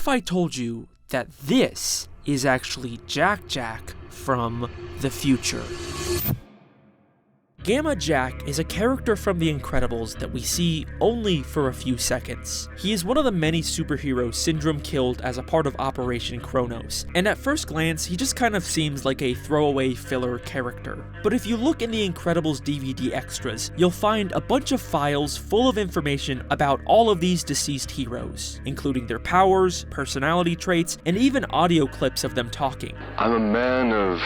if I told you that this is actually Jack Jack from the future? Gamma Jack is a character from The Incredibles that we see only for a few seconds. He is one of the many superheroes Syndrome killed as a part of Operation Kronos, and at first glance, he just kind of seems like a throwaway filler character. But if you look in The Incredibles DVD extras, you'll find a bunch of files full of information about all of these deceased heroes, including their powers, personality traits, and even audio clips of them talking. I'm a man of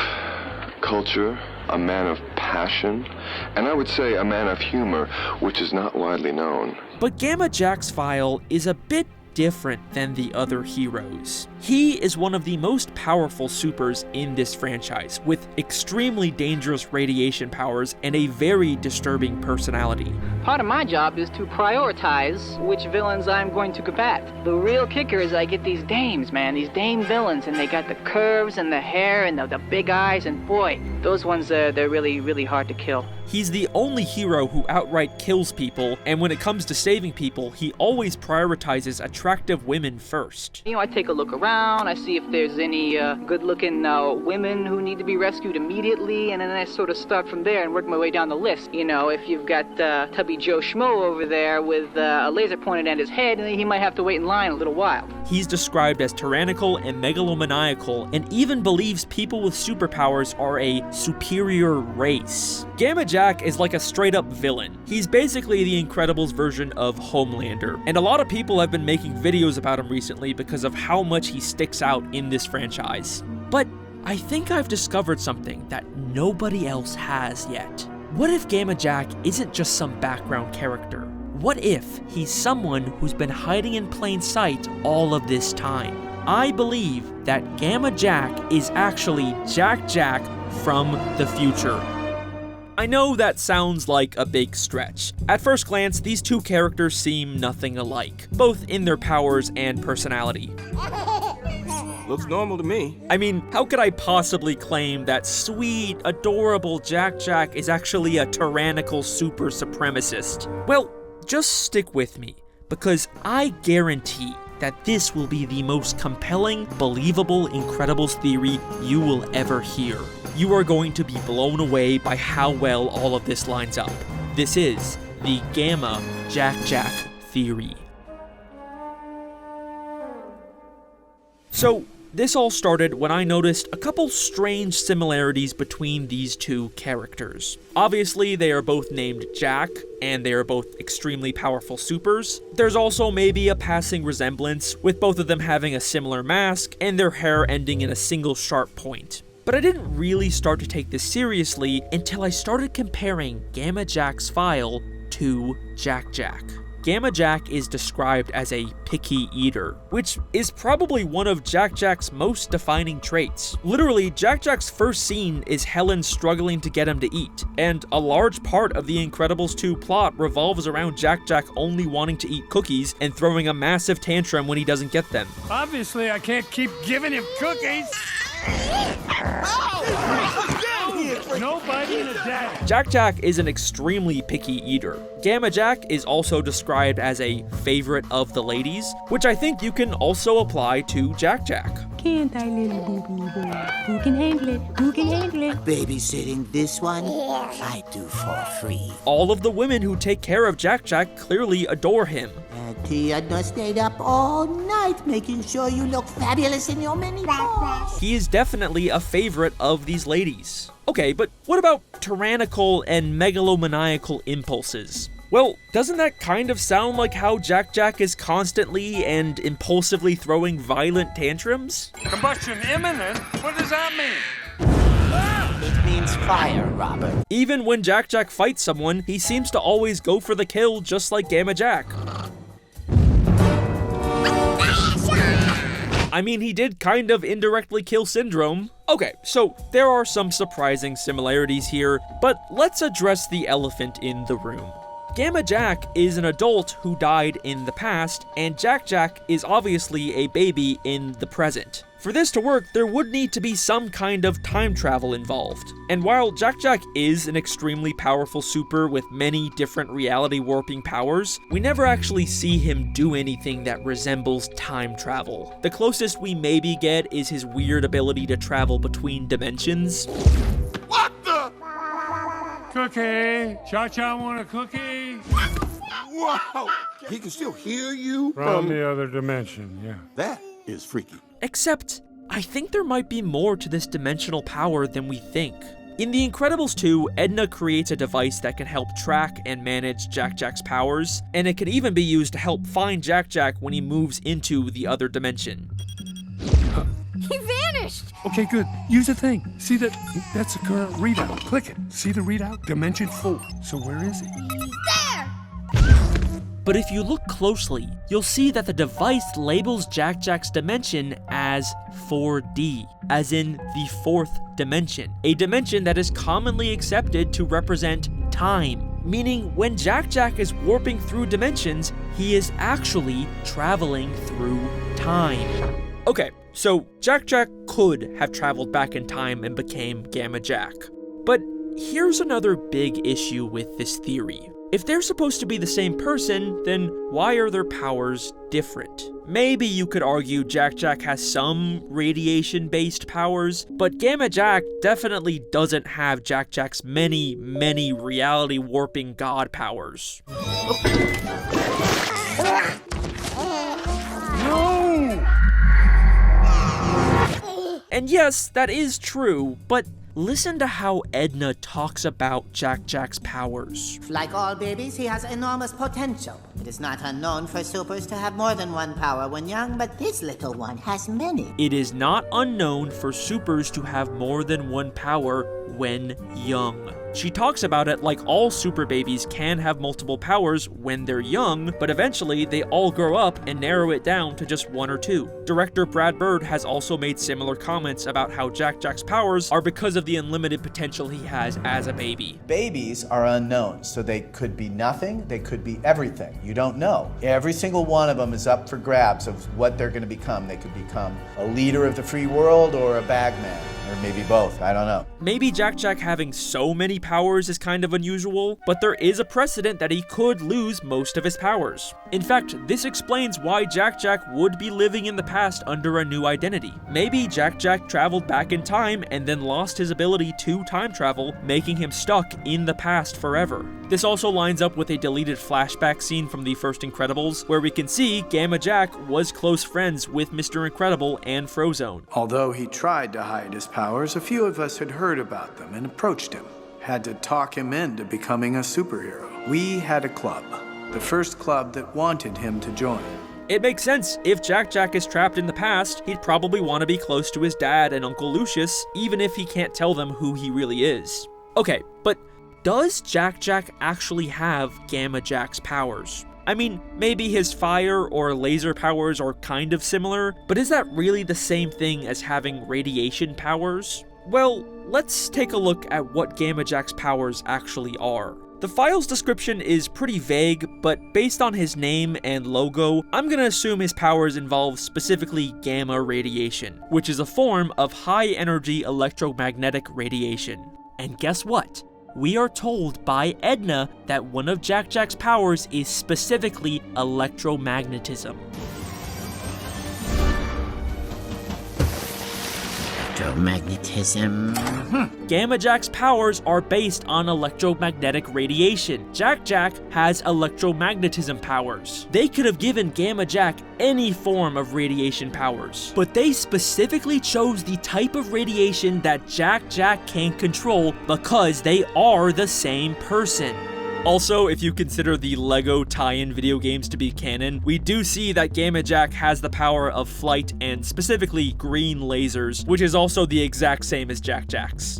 culture, a man of passion, and I would say a man of humor, which is not widely known. But Gamma Jack's file is a bit different than the other heroes. He is one of the most powerful supers in this franchise, with extremely dangerous radiation powers and a very disturbing personality. Part of my job is to prioritize which villains I'm going to combat. The real kicker is I get these dames, man, these dame villains, and they got the curves and the hair and the big eyes, and boy, those ones, they're really, really hard to kill. He's the only hero who outright kills people, and when it comes to saving people, he always prioritizes attractive women first. You know, I take a look around, I see if there's any good-looking women who need to be rescued immediately, and then I sort of start from there and work my way down the list. You know, if you've got Tubby Joe Schmo over there with a laser pointed at his head, he might have to wait in line a little while. He's described as tyrannical and megalomaniacal, and even believes people with superpowers are a superior race. Gamma Jack is like a straight-up villain. He's basically the Incredibles version of Homelander, and a lot of people have been making videos about him recently because of how much he sticks out in this franchise. But I think I've discovered something that nobody else has yet. What if Gamma Jack isn't just some background character? What if he's someone who's been hiding in plain sight all of this time? I believe that Gamma Jack is actually Jack Jack from the future. I know that sounds like a big stretch. At first glance, these two characters seem nothing alike, both in their powers and personality. Looks normal to me. I mean, how could I possibly claim that sweet, adorable Jack Jack is actually a tyrannical super supremacist? Well, just stick with me, because I guarantee that this will be the most compelling, believable Incredibles theory you will ever hear. You are going to be blown away by how well all of this lines up. This is the Gamma Jack Jack theory. So, this all started when I noticed a couple strange similarities between these two characters. Obviously, they are both named Jack, and they are both extremely powerful supers. There's also maybe a passing resemblance, with both of them having a similar mask, and their hair ending in a single sharp point. But I didn't really start to take this seriously until I started comparing Gamma Jack's file to Jack Jack. Gamma Jack is described as a picky eater, which is probably one of Jack Jack's most defining traits. Literally, Jack Jack's first scene is Helen struggling to get him to eat, and a large part of the Incredibles 2 plot revolves around Jack Jack only wanting to eat cookies and throwing a massive tantrum when he doesn't get them. Obviously, I can't keep giving him cookies. No biting a dad. Jack Jack is an extremely picky eater. Gamma Jack is also described as a favorite of the ladies, which I think you can also apply to Jack Jack. Can't I, little boo-boo boy? Who can handle it? Who can handle it? Babysitting this one, I do for free. All of the women who take care of Jack Jack clearly adore him. Tia stayed up all night making sure you look fabulous in your mini dress. He is definitely a favorite of these ladies. Okay, but what about tyrannical and megalomaniacal impulses? Well, doesn't that kind of sound like how Jack Jack is constantly and impulsively throwing violent tantrums? Combustion imminent? What does that mean? It means fire, Robert. Even when Jack Jack fights someone, he seems to always go for the kill just like Gamma Jack. I mean, he did kind of indirectly kill Syndrome. Okay, so there are some surprising similarities here, but let's address the elephant in the room. Gamma Jack is an adult who died in the past, and Jack Jack is obviously a baby in the present. For this to work, there would need to be some kind of time travel involved. And while Jack-Jack is an extremely powerful super with many different reality warping powers, we never actually see him do anything that resembles time travel. The closest we maybe get is his weird ability to travel between dimensions. What the? Cookie. Cha-Cha want a cookie? Wow! He can still hear you From the other dimension, yeah. That is freaky. Except, I think there might be more to this dimensional power than we think. In The Incredibles 2, Edna creates a device that can help track and manage Jack-Jack's powers, and it can even be used to help find Jack-Jack when he moves into the other dimension. He vanished! Okay, good. Use the thing. See that? That's the current readout. Click it. See the readout? Dimension 4. So where is he? He's there! But if you look closely, you'll see that the device labels Jack-Jack's dimension as 4D, as in the fourth dimension, a dimension that is commonly accepted to represent time, meaning when Jack-Jack is warping through dimensions, he is actually traveling through time. Okay, so Jack-Jack could have traveled back in time and became Gamma Jack. But here's another big issue with this theory. If they're supposed to be the same person, then why are their powers different? Maybe you could argue Jack-Jack has some radiation-based powers, but Gamma Jack definitely doesn't have Jack-Jack's many reality-warping god powers. No! And yes, that is true, but listen to how Edna talks about Jack-Jack's powers. Like all babies, he has enormous potential. It is not unknown for supers to have more than one power when young, but this little one has many. It is not unknown for supers to have more than one power when young. She talks about it like all super babies can have multiple powers when they're young, but eventually they all grow up and narrow it down to just one or two. Director Brad Bird has also made similar comments about how Jack-Jack's powers are because of the unlimited potential he has as a baby. Babies are unknown, so they could be nothing, they could be everything. You don't know. Every single one of them is up for grabs of what they're going to become. They could become a leader of the free world or a bagman, or maybe both. I don't know. Maybe Jack-Jack having so many powers is kind of unusual, but there is a precedent that he could lose most of his powers. In fact, this explains why Jack-Jack would be living in the past under a new identity. Maybe Jack-Jack traveled back in time and then lost his ability to time travel, making him stuck in the past forever. This also lines up with a deleted flashback scene from the first Incredibles, where we can see Gamma Jack was close friends with Mr. Incredible and Frozone. Although he tried to hide his powers, a few of us had heard about them and approached him. Had to talk him into becoming a superhero. We had a club, the first club that wanted him to join. It makes sense. If Jack-Jack is trapped in the past, he'd probably want to be close to his dad and Uncle Lucius, even if he can't tell them who he really is. Okay, but does Jack-Jack actually have Gamma Jack's powers? I mean, maybe his fire or laser powers are kind of similar, but is that really the same thing as having radiation powers? Well, let's take a look at what Gamma Jack's powers actually are. The file's description is pretty vague, but based on his name and logo, I'm gonna assume his powers involve specifically gamma radiation, which is a form of high-energy electromagnetic radiation. And guess what? We are told by Edna that one of Jack-Jack's powers is specifically electromagnetism. Electromagnetism. Gamma Jack's powers are based on electromagnetic radiation. Jack-Jack has electromagnetism powers. They could have given Gamma Jack any form of radiation powers, but they specifically chose the type of radiation that Jack-Jack can control because they are the same person. Also, if you consider the LEGO tie-in video games to be canon, we do see that Gamma Jack has the power of flight and specifically green lasers, which is also the exact same as Jack-Jack's.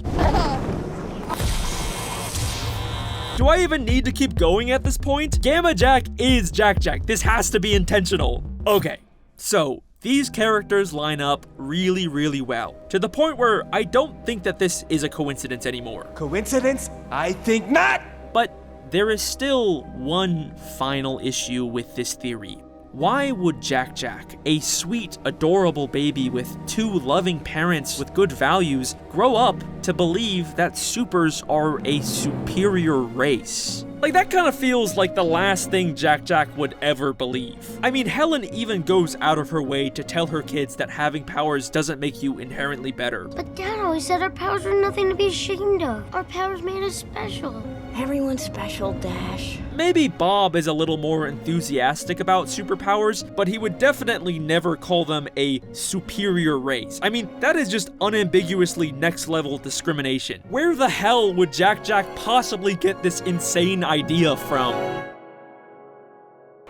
Do I even need to keep going at this point? Gamma Jack is Jack-Jack. This has to be intentional. Okay, so these characters line up really well, to the point where I don't think that this is a coincidence anymore. Coincidence? I think not! But there is still one final issue with this theory. Why would Jack Jack, a sweet, adorable baby with 2 loving parents with good values, grow up to believe that supers are a superior race? Like, that kind of feels like the last thing Jack Jack would ever believe. I mean, Helen even goes out of her way to tell her kids that having powers doesn't make you inherently better. But Dad always said our powers were nothing to be ashamed of. Our powers made us special. Everyone's special, Dash. Maybe Bob is a little more enthusiastic about superpowers, but he would definitely never call them a superior race. I mean, that is just unambiguously next-level discrimination. Where the hell would Jack Jack possibly get this insane idea from?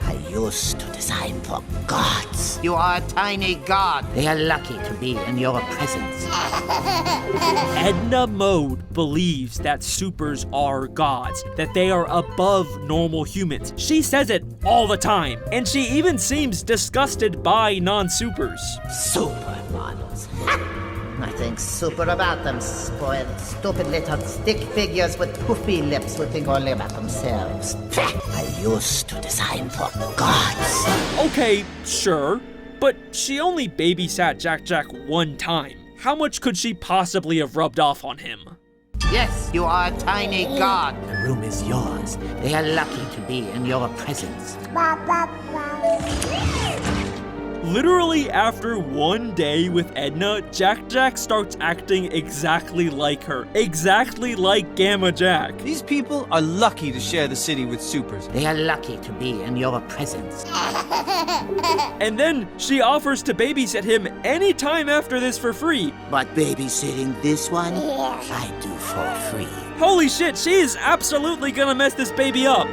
I used to design for gods. You are a tiny god. They are lucky to be in your presence. Edna Mode believes that supers are gods, that they are above normal humans. She says it all the time, and she even seems disgusted by non-supers. Supermodels. Nothing super about them, spoiled, stupid little stick figures with poofy lips who think only about themselves. I used to design for gods. Okay, sure, but she only babysat Jack Jack one time. How much could she possibly have rubbed off on him? Yes, you are a tiny god. The room is yours. They are lucky to be in your presence. Literally after one day with Edna, Jack Jack starts acting exactly like her. Exactly like Gamma Jack. These people are lucky to share the city with supers. They are lucky to be in your presence. And then she offers to babysit him anytime after this for free. But babysitting this one, I do for free. Holy shit, she is absolutely gonna mess this baby up.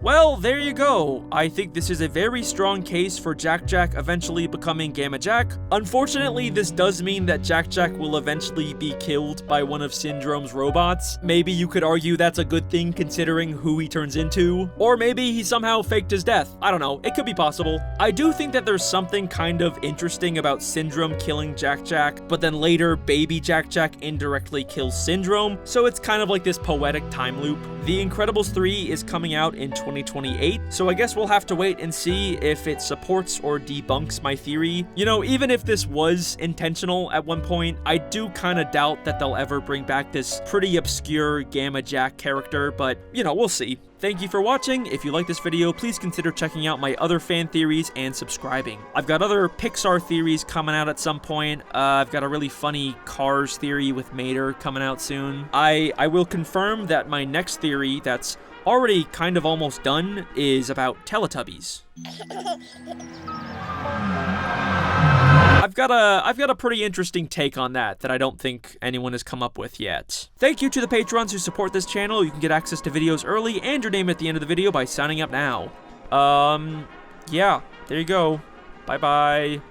Well, there you go. I think this is a very strong case for Jack Jack eventually becoming Gamma Jack. Unfortunately, this does mean that Jack Jack will eventually be killed by one of Syndrome's robots. Maybe you could argue that's a good thing considering who he turns into. Or maybe he somehow faked his death. I don't know, it could be possible. I do think that there's something kind of interesting about Syndrome killing Jack Jack, but then later baby Jack Jack indirectly kills Syndrome, so it's kind of like this poetic time loop. The Incredibles 3 is coming out in 2028, so I guess we'll have to wait and see if it supports or debunks my theory. You know, even if this was intentional at one point, I do kind of doubt that they'll ever bring back this pretty obscure Gamma Jack character, but, you know, we'll see. Thank you for watching. If you like this video, please consider checking out my other fan theories and subscribing. I've got other Pixar theories coming out at some point. I've got a really funny Cars theory with Mater coming out soon. I will confirm that my next theory that's already kind of almost done is about Teletubbies. I've got a pretty interesting take on that I don't think anyone has come up with yet. Thank you to the patrons who support this channel. You can get access to videos early and your name at the end of the video by signing up now. Yeah, there you go. Bye-bye.